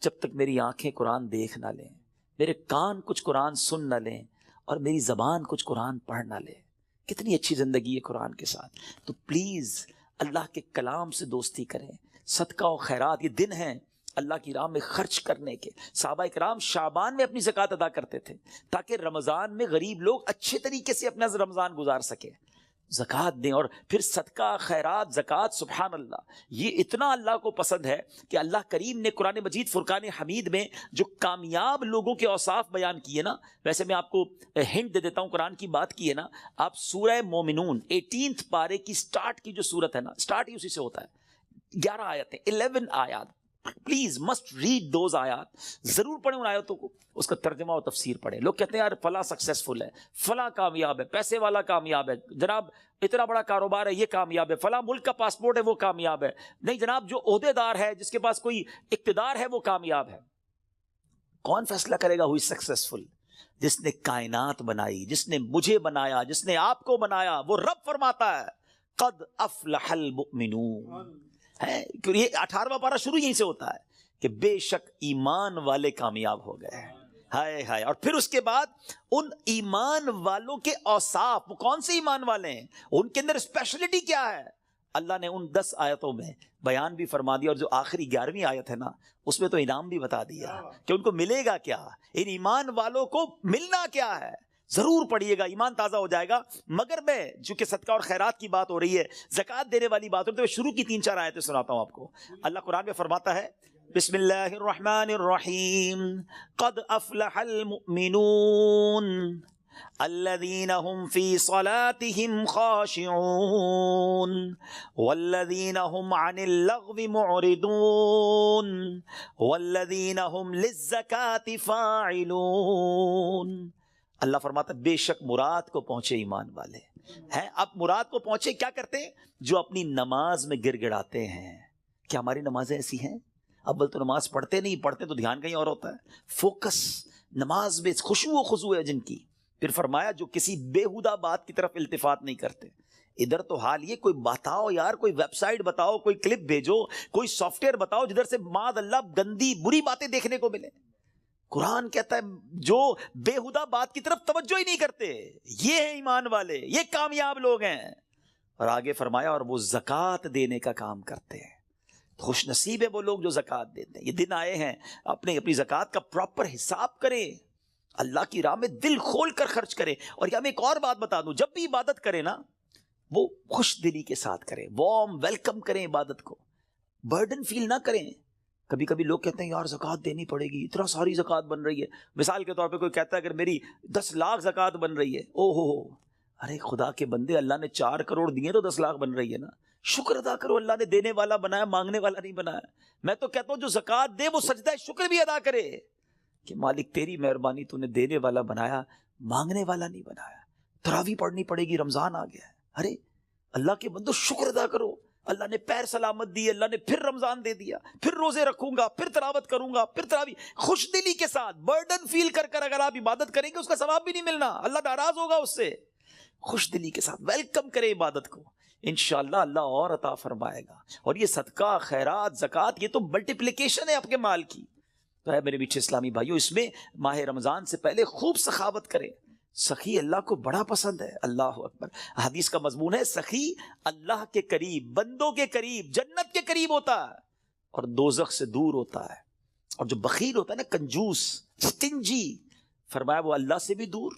جب تک میری آنکھیں قرآن دیکھ نہ لیں، میرے کان کچھ قرآن سن نہ لیں، اور میری زبان کچھ قرآن پڑھ نہ لے۔ کتنی اچھی زندگی ہے قرآن کے ساتھ۔ تو پلیز اللہ کے کلام سے دوستی کریں، صدقہ و خیرات، یہ دن ہیں اللہ کی راہ میں خرچ کرنے کے۔ صحابہ کرام شعبان میں اپنی زکوٰۃ ادا کرتے تھے تاکہ رمضان میں غریب لوگ اچھے طریقے سے اپنا رمضان گزار سکے۔ زکوٰۃ دیں، اور پھر صدقہ خیرات زکوٰۃ، سبحان اللہ، یہ اتنا اللہ کو پسند ہے کہ اللہ کریم نے قرآن مجید فرقان حمید میں جو کامیاب لوگوں کے اوصاف بیان کیے نا، ویسے میں آپ کو ہنٹ دے دیتا ہوں، قرآن کی بات کی ہے نا، آپ سورہ مومنون 18 پارے کی سٹارٹ کی جو سورت ہے نا، سٹارٹ ہی اسی سے ہوتا ہے، 11 آیتیں، 11 آیات، پلیز مسٹ ریڈ دوز آیات، ضرور پڑھیں ان آیاتوں کو، اس کا ترجمہ و تفسیر پڑھیں۔ لوگ کہتے ہیں یار فلاں سکسیسفل ہے، فلاں کامیاب ہے، پیسے والا کامیاب ہے، جناب اتنا بڑا کاروبار ہے یہ کامیاب ہے، فلاں ملک کا پاسپورٹ ہے وہ کامیاب ہے۔ نہیں جناب، جو عہدے دار ہے، جس کے پاس کوئی اقتدار ہے، وہ کامیاب ہے۔ کون فیصلہ کرے گا ہوئی سکسیسفل؟ جس نے کائنات بنائی، جس نے مجھے بنایا، جس نے آپ کو بنایا، وہ رب فرماتا ہے قد افلح المؤمنون ہے، یہ 18واں پارہ شروع یہیں سے ہوتا ہے کہ بے شک ایمان والے کامیاب ہو گئے۔ ہائے ہائے، اور پھر اس کے بعد ان ایمان والوں کے اوصاف، وہ کون سے ایمان والے ہیں، ان کے اندر اسپیشلٹی کیا ہے، اللہ نے ان 10 آیتوں میں بیان بھی فرما دیا، اور جو آخری 11ویں آیت ہے نا، اس میں تو انعام بھی بتا دیا کہ ان کو ملے گا کیا، ان ایمان والوں کو ملنا کیا ہے۔ ضرور پڑھیے گا، ایمان تازہ ہو جائے گا۔ مگر میں چونکہ صدقہ اور خیرات کی بات ہو رہی ہے، زکوٰۃ دینے والی بات ہو رہی ہے، تو میں شروع کی 3-4 آیتیں سناتا ہوں آپ کو۔ اللہ قرآن میں فرماتا ہے بسم اللہ الرحمن الرحیم قد افلح المؤمنون الذین هم فی صلاتهم خاشعون والذین هم عن اللغو معرضون والذین هم للزکاة فاعلون۔ اللہ فرماتا ہے بے شک مراد کو پہنچے ایمان والے ہیں۔ اب مراد کو پہنچے کیا کرتے ہیں؟ جو اپنی نماز میں گر گڑاتے ہیں۔ کیا ہماری نمازیں ایسی ہیں؟ اول تو نماز پڑھتے نہیں، پڑھتے تو دھیان کہیں اور ہوتا ہے، فوکس نماز میں خشوع و خضوع ہے جن کی۔ پھر فرمایا جو کسی بےہودہ بات کی طرف التفات نہیں کرتے۔ ادھر تو حال یہ، کوئی بتاؤ یار، کوئی ویب سائٹ بتاؤ، کوئی کلپ بھیجو، کوئی سافٹ ویئر بتاؤ جدھر سے معاذ اللہ گندی بری باتیں دیکھنے کو ملے۔ قرآن کہتا ہے جو بےہودہ بات کی طرف توجہ ہی نہیں کرتے، یہ ہیں ایمان والے، یہ کامیاب لوگ ہیں۔ اور آگے فرمایا اور وہ زکوٰۃ دینے کا کام کرتے ہیں۔ خوش نصیب ہے وہ لوگ جو زکوٰۃ دیتے ہیں۔ یہ دن آئے ہیں، اپنی زکوٰۃ کا پراپر حساب کریں، اللہ کی راہ میں دل کھول کر خرچ کریں۔ اور یہ میں ایک اور بات بتا دوں، جب بھی عبادت کریں نا، وہ خوش دلی کے ساتھ کریں، وارم ویلکم کریں عبادت کو، برڈن فیل نہ کریں۔ کبھی کبھی لوگ کہتے ہیں یار زکوٰۃ دینی پڑے گی، اتنا ساری زکوٰۃ بن رہی ہے۔ مثال کے طور پہ کوئی کہتا ہے اگر میری 10 لاکھ زکوٰۃ بن رہی ہے، او ہو، ارے خدا کے بندے، اللہ نے 4 کروڑ دیے تو 10 لاکھ بن رہی ہے نا، شکر ادا کرو، اللہ نے دینے والا بنایا، مانگنے والا نہیں بنایا۔ میں تو کہتا ہوں جو زکوٰۃ دے وہ سجدہ شکر بھی ادا کرے کہ مالک تیری مہربانی، تو نے دینے والا بنایا، مانگنے والا نہیں بنایا. تراویح پڑھنی پڑے گی، رمضان آ گیا ہے. ارے اللہ کے بندو شکر ادا کرو، اللہ نے پیر سلامت دی، اللہ نے پھر رمضان دے دیا، پھر روزے رکھوں گا، پھر تلاوت کروں گا، پھر تراویح. خوش دلی کے ساتھ، برڈن فیل کر کر اگر آپ عبادت کریں گے اس کا ثواب بھی نہیں ملنا، اللہ ناراض ہوگا اس سے. خوش دلی کے ساتھ ویلکم کرے عبادت کو، انشاءاللہ اللہ اور عطا فرمائے گا. اور یہ صدقہ، خیرات، زکوٰۃ، یہ تو ملٹیپلیکیشن ہے آپ کے مال کی. تو ہے میرے میٹھے اسلامی بھائیو، اس میں ماہ رمضان سے پہلے خوب سخاوت کریں. سخی اللہ کو بڑا پسند ہے. اللہ اکبر. حدیث کا مضمون ہے سخی اللہ کے قریب، بندوں کے قریب، جنت کے قریب ہوتا ہے اور دوزخ سے دور ہوتا ہے. اور جو بخیل ہوتا ہے نا، کنجوس، سٹنجی، فرمایا وہ اللہ سے بھی دور،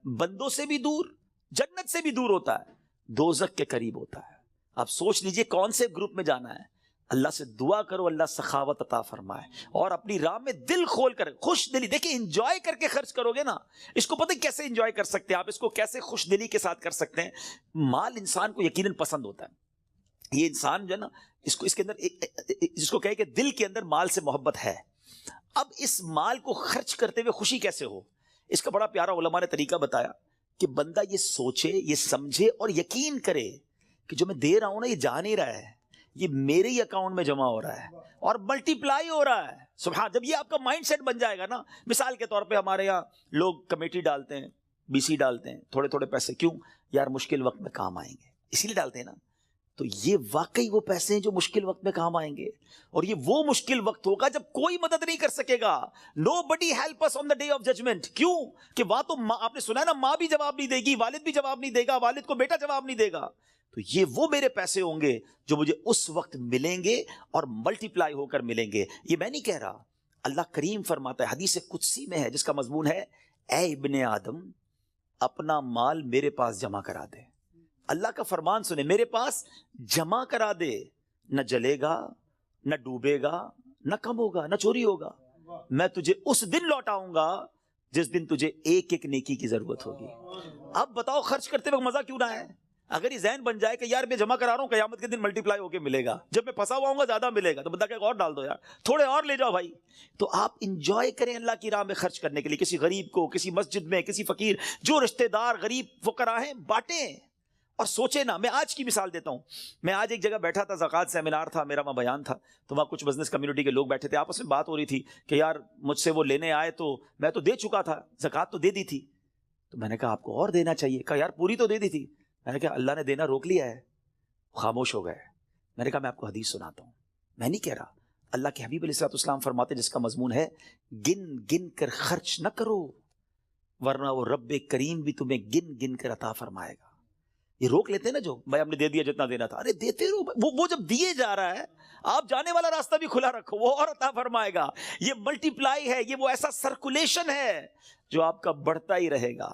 بندوں سے بھی دور، جنت سے بھی دور ہوتا ہے، دوزخ کے قریب ہوتا ہے. آپ سوچ لیجئے کون سے گروپ میں جانا ہے. اللہ سے دعا کرو اللہ سخاوت عطا فرمائے اور اپنی راہ میں دل کھول کر، خوش دلی. دیکھیں انجوائے کر کے خرچ کرو گے نا، اس کو پتہ کیسے انجوائے کر سکتے ہیں آپ، اس کو کیسے خوش دلی کے ساتھ کر سکتے ہیں. مال انسان کو یقیناً پسند ہوتا ہے. یہ انسان جو ہے نا، اس کے اندر جس کو کہے کہ دل کے اندر مال سے محبت ہے. اب اس مال کو خرچ کرتے ہوئے خوشی کیسے ہو، اس کا بڑا پیارا علماء نے طریقہ بتایا کہ بندہ یہ سوچے، یہ سمجھے اور یقین کرے کہ جو میں دے رہا ہوں نا، یہ جا نہیں رہا ہے، یہ میرے ہی اکاؤنٹ میں جمع ہو رہا ہے اور ملٹی پلائی ہو رہا ہے. سبحان. جب یہ آپ کا مائنڈ سیٹ بن جائے گا نا، مثال کے طور پہ ہمارے یہاں لوگ کمیٹی ڈالتے ہیں، بی سی ڈالتے ہیں، تھوڑے تھوڑے پیسے. کیوں یار؟ مشکل وقت میں کام آئیں گے، اسی لیے ڈالتے ہیں نا. تو یہ واقعی وہ پیسے ہیں جو مشکل وقت میں کام آئیں گے. اور یہ وہ مشکل وقت ہوگا جب کوئی مدد نہیں کر سکے گا. Nobody help us on the day of judgement. کیوں کہ وہاں تو آپ نے سنا ہے نا، ماں بھی جواب نہیں دے گی، والد بھی جواب نہیں دے گا، والد کو بیٹا جواب نہیں دے گا. تو یہ وہ میرے پیسے ہوں گے جو مجھے اس وقت ملیں گے اور ملٹی پلائی ہو کر ملیں گے. یہ میں نہیں کہہ رہا، اللہ کریم فرماتا ہے، حدیث قدسی میں ہے جس کا مضمون ہے اے ابن آدم اپنا مال میرے پاس جمع کرا دے. اللہ کا فرمان سنے، میرے پاس جمع کرا دے، نہ جلے گا، نہ ڈوبے گا، نہ کم ہوگا، نہ چوری ہوگا. میں تجھے اس دن لوٹاؤں گا جس دن تجھے ایک ایک نیکی کی ضرورت ہوگی. اب بتاؤ خرچ کرتے وقت مزہ کیوں نہ ہے؟ اگر یہ ذہن بن جائے کہ یار میں جمع کرا رہا ہوں، قیامت کے دن ملٹی پلائی ہو کے ملے گا، جب میں پھنسا ہوا ہوں گا زیادہ ملے گا، تو بندہ کہ اور ڈال دو یار، تھوڑے اور لے جاؤ بھائی. تو آپ انجوائے کریں اللہ کی راہ میں خرچ کرنے کے لیے. کسی غریب کو، کسی مسجد میں، کسی فقیر، جو رشتہ دار غریب فقراء ہیں، بانٹیں. اور سوچے نا، میں آج کی مثال دیتا ہوں. میں آج ایک جگہ بیٹھا تھا، زکوٰۃ سیمینار تھا میرا، وہاں بیان تھا، تو وہاں کچھ بزنس کمیونٹی کے لوگ بیٹھے تھے، آپس میں بات ہو رہی تھی کہ یار مجھ سے وہ لینے آئے تو میں تو دے چکا تھا، زکوٰۃ تو دے دی تھی. تو میں نے کہا آپ کو اور دینا چاہیے. کہا یار پوری تو دے دی تھی. میں نے کہا اللہ نے دینا روک لیا ہے. خاموش ہو گئے. میں نے کہا میں آپ کو حدیث سناتا ہوں، میں نہیں کہہ رہا. اللہ کے حبیب علیہ الصلوۃ والسلام فرماتے جس کا مضمون ہے گن گن کر خرچ نہ کرو ورنہ وہ رب کریم بھی تمہیں گن گن کر عطا فرمائے گا. یہ روک لیتے ہیں نا جو بھائی ہم نے دے دیا جتنا دینا تھا، ارے دیتے رہو. وہ جب دیے جا رہا ہے، آپ جانے والا راستہ بھی کھلا رکھو، وہ اور عطا فرمائے گا. یہ ملٹی پلائی ہے، یہ وہ ایسا سرکولیشن ہے جو آپ کا بڑھتا ہی رہے گا.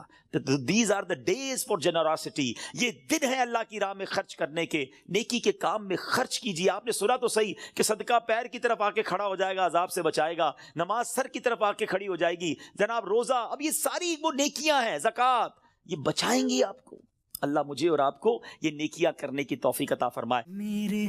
These are the days for generosity. یہ دن ہے اللہ کی راہ میں خرچ کرنے کے، نیکی کے کام میں خرچ کیجیے. آپ نے سنا تو صحیح کہ صدقہ پیر کی طرف آ کے کھڑا ہو جائے گا، عذاب سے بچائے گا. نماز سر کی طرف آ کے کھڑی ہو جائے گی. جناب روزہ، اب یہ ساری وہ نیکیاں ہیں، زکوٰۃ، یہ بچائیں گی آپ کو. اللہ مجھے اور آپ کو یہ نیکیاں کرنے کی توفیق عطا فرمائے. میرے